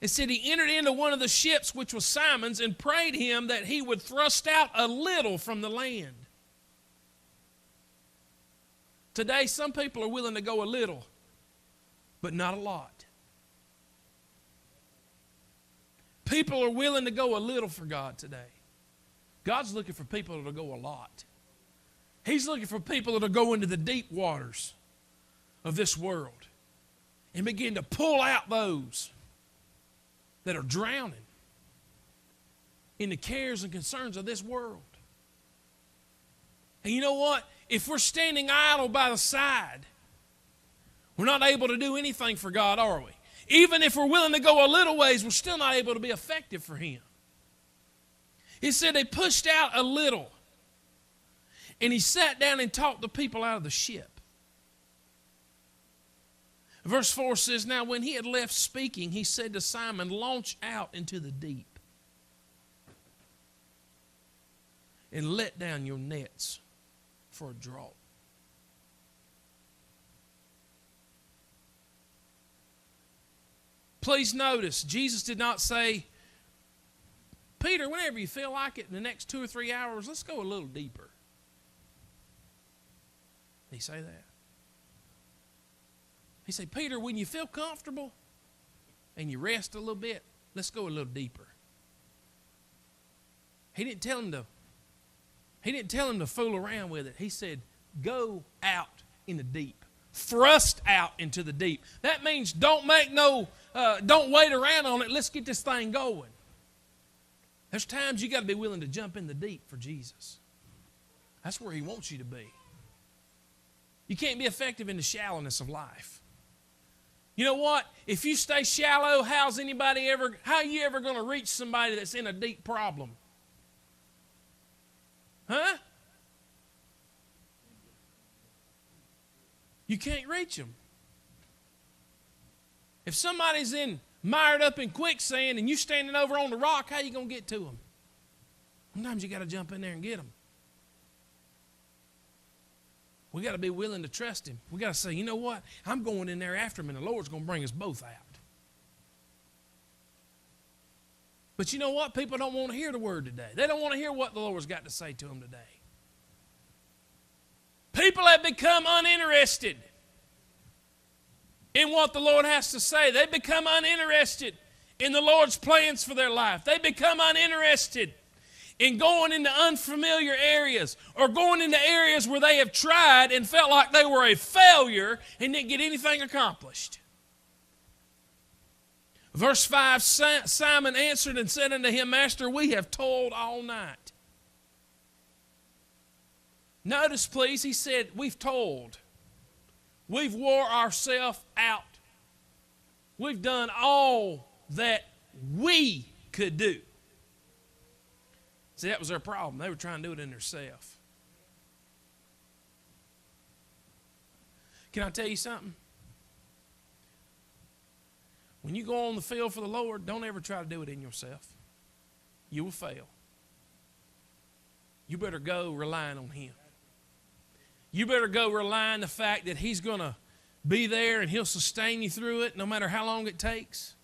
It said he entered into one of the ships, which was Simon's, and prayed him that he would thrust out a little from the land. Today, some people are willing to go a little, but not a lot. People are willing to go a little for God today. God's looking for people that will go a lot. He's looking for people that will go into the deep waters of this world and begin to pull out those that are drowning in the cares and concerns of this world. And you know what? If we're standing idle by the side, we're not able to do anything for God, are we? Even if we're willing to go a little ways, we're still not able to be effective for Him. He said they pushed out a little, and He sat down and talked the people out of the ship. Verse 4 says, now when He had left speaking, He said to Simon, launch out into the deep and let down your nets for a draught. Please notice, Jesus did not say, Peter, whenever you feel like it in the next 2 or 3 hours, let's go a little deeper. Did He say that? He said, Peter, when you feel comfortable and you rest a little bit, let's go a little deeper. He didn't tell him to fool around with it. He said, go out in the deep. Thrust out into the deep. That means don't wait around on it. Let's get this thing going. There's times you got to be willing to jump in the deep for Jesus. That's where He wants you to be. You can't be effective in the shallowness of life. You know what? If you stay shallow, how are you ever going to reach somebody that's in a deep problem? Huh? You can't reach them. If somebody's mired up in quicksand and you standing over on the rock, how are you going to get to them? Sometimes you got to jump in there and get them. We got to be willing to trust Him. We got to say, you know what? I'm going in there after Him, and the Lord's going to bring us both out. But you know what? People don't want to hear the word today. They don't want to hear what the Lord's got to say to them today. People have become uninterested in what the Lord has to say. They become uninterested in the Lord's plans for their life. They become uninterested in going into unfamiliar areas or going into areas where they have tried and felt like they were a failure and didn't get anything accomplished. Verse 5, Simon answered and said unto Him, Master, we have toiled all night. Notice, please, he said, we've toiled. We've wore ourselves out. We've done all that we could do. See, that was their problem. They were trying to do it in themselves. Can I tell you something? When you go on the field for the Lord, don't ever try to do it in yourself. You will fail. You better go relying on Him. You better go relying on the fact that He's going to be there and He'll sustain you through it no matter how long it takes.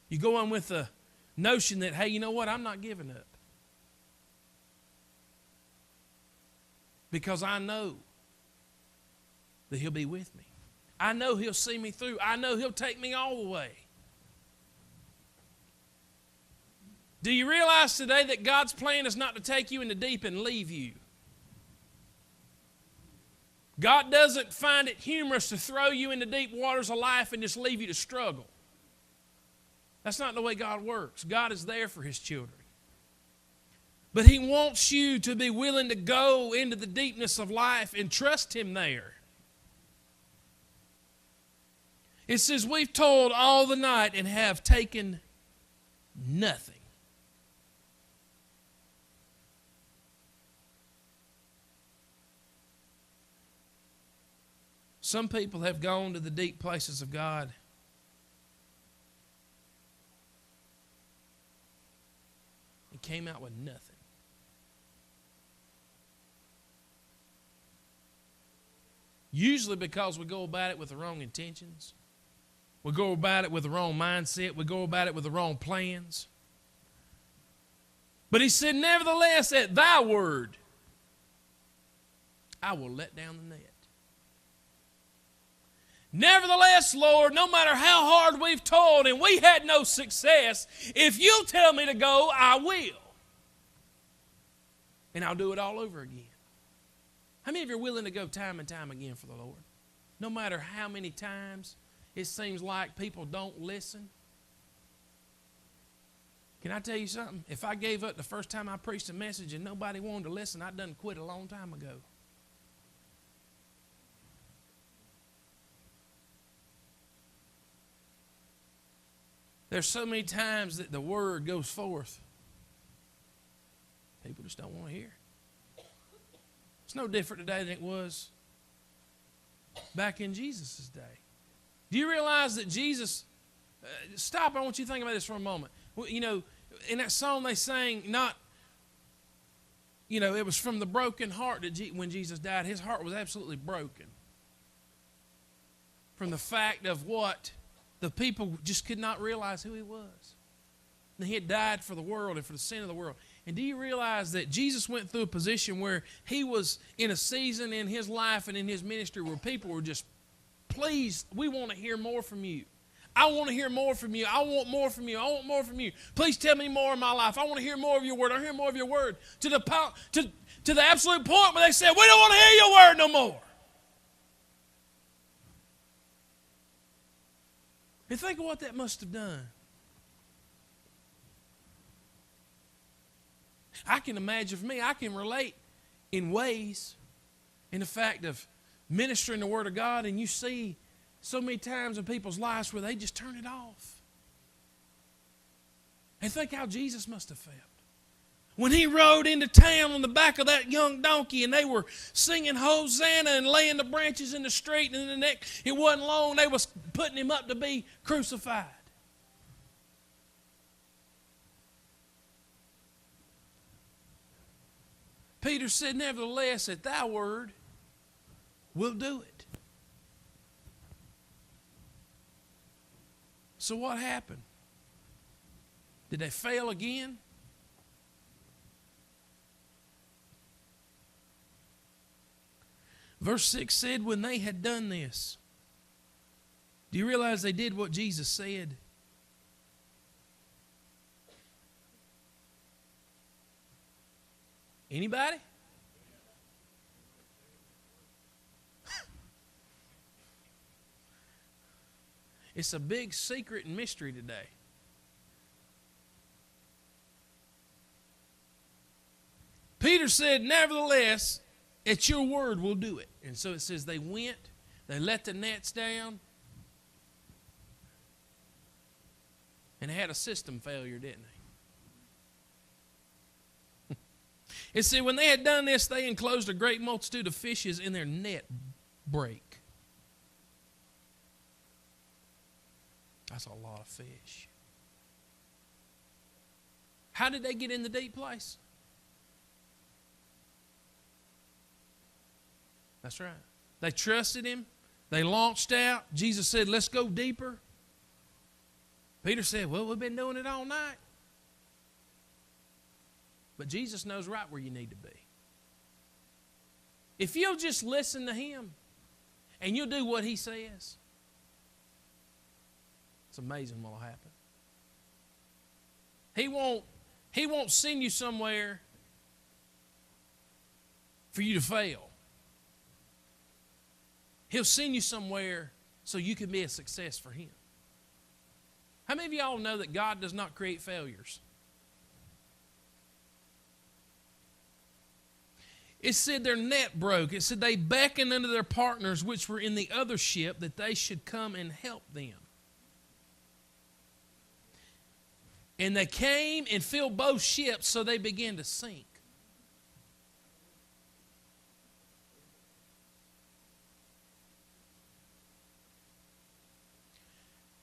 You go on with the notion that, hey, you know what? I'm not giving up. Because I know that He'll be with me. I know He'll see me through. I know He'll take me all the way. Do you realize today that God's plan is not to take you in the deep and leave you? God doesn't find it humorous to throw you in the deep waters of life and just leave you to struggle. That's not the way God works. God is there for His children. But He wants you to be willing to go into the deepness of life and trust Him there. It says, we've toiled all the night and have taken nothing. Some people have gone to the deep places of God and came out with nothing. Usually because we go about it with the wrong intentions. We go about it with the wrong mindset. We go about it with the wrong plans. But he said, nevertheless, at thy word, I will let down the net. Nevertheless, Lord, no matter how hard we've toiled and we had no success, if you'll tell me to go, I will. And I'll do it all over again. How many of you are willing to go time and time again for the Lord? No matter how many times it seems like people don't listen. Can I tell you something? If I gave up the first time I preached a message and nobody wanted to listen, I'd done quit a long time ago. There's so many times that the word goes forth. People just don't want to hear. It's no different today than it was back in Jesus' day. Do you realize that Jesus, stop, I want you to think about this for a moment. Well, you know, in that song they sang, it was from the broken heart that when Jesus died, his heart was absolutely broken. From the fact of what the people just could not realize who he was. And he had died for the world and for the sin of the world. And do you realize that Jesus went through a position where he was in a season in his life and in his ministry where people were just, please, we want to hear more from you. I want to hear more from you. I want more from you. I want more from you. Please tell me more in my life. I want to hear more of your word. I want to hear more of your word. To the absolute point where they said, we don't want to hear your word no more. And think of what that must have done. I can imagine, for me, I can relate in ways in the fact of ministering the Word of God, and you see so many times in people's lives where they just turn it off. And think how Jesus must have felt. When he rode into town on the back of that young donkey and they were singing Hosanna and laying the branches in the street, and the next, it wasn't long, they was putting him up to be crucified. Peter said, nevertheless, at thy word, we'll do it. So what happened? Did they fail again? Verse 6 said, when they had done this, do you realize they did what Jesus said? Anybody? It's a big secret and mystery today. Peter said, nevertheless, at your word we'll do it. And so it says they went, they let the nets down, and they had a system failure, didn't they? It said when they had done this, they enclosed a great multitude of fishes, and their net brake. That's a lot of fish. How did they get in the deep place? That's right. They trusted him. They launched out. Jesus said, let's go deeper. Peter said, well, we've been doing it all night. But Jesus knows right where you need to be. If you'll just listen to him and you'll do what he says, it's amazing what will happen. He won't send you somewhere for you to fail. He'll send you somewhere so you can be a success for him. How many of y'all know that God does not create failures? It said their net broke. It said they beckoned unto their partners which were in the other ship that they should come and help them. And they came and filled both ships, so they began to sink.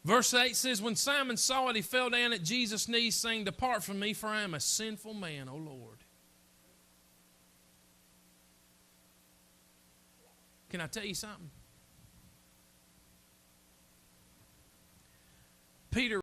Verse 8 says, when Simon saw it, he fell down at Jesus' knees, saying, depart from me, for I am a sinful man, O Lord. Can I tell you something? Peter